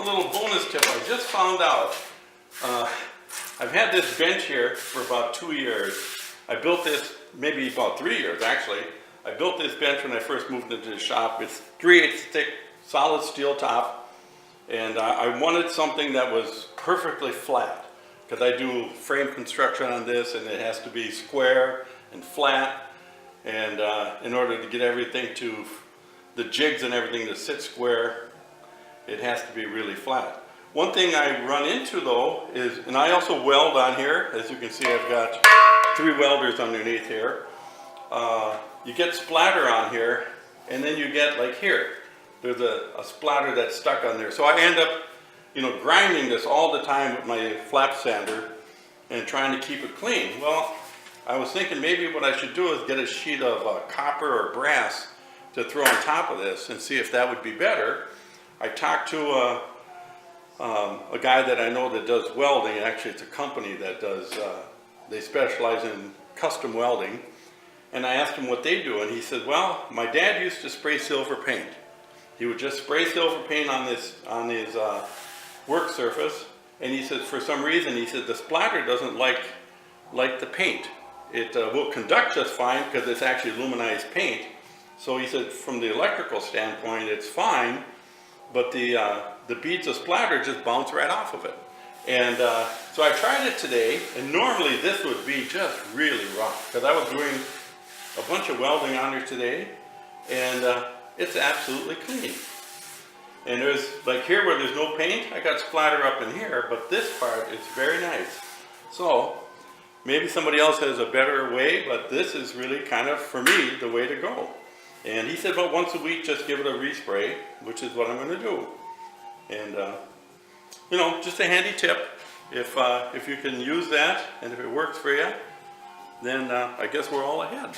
a little bonus tip I just found out. I've had this bench here for about 2 years. I built this maybe about 3 years actually. I built this bench when I first moved into the shop. It's 3/8 thick, solid steel top, and I wanted something that was perfectly flat because I do frame construction on this, and it has to be square and flat, and in order to get everything to the jigs and everything to sit square, it has to be really flat. One thing I run into though is, and I also weld on here, as you can see I've got 3 welders underneath here. You get splatter on here, and then you get like here, there's a splatter that's stuck on there. So I end up, grinding this all the time with my flap sander and trying to keep it clean. Well, I was thinking maybe what I should do is get a sheet of copper or brass to throw on top of this and see if that would be better. I talked to a guy that I know that does welding. Actually, it's a company that does, they specialize in custom welding. And I asked him what they do, and he said, well, my dad used to spray silver paint. He would just spray silver paint on his work surface, and he said for some reason, he said the splatter doesn't like the paint. It will conduct just fine because it's actually aluminized paint. So he said from the electrical standpoint, it's fine, but the beads of splatter just bounce right off of it. And so I tried it today, and normally this would be just really rough because I was doing a bunch of welding on here today, and it's absolutely clean. And there's, like here where there's no paint, I got splatter up in here, but this part is very nice. So maybe somebody else has a better way, but this is really kind of, for me, the way to go. And he said about once a week, just give it a respray, which is what I'm going to do. And just a handy tip. If you can use that, and if it works for you, then I guess we're all ahead.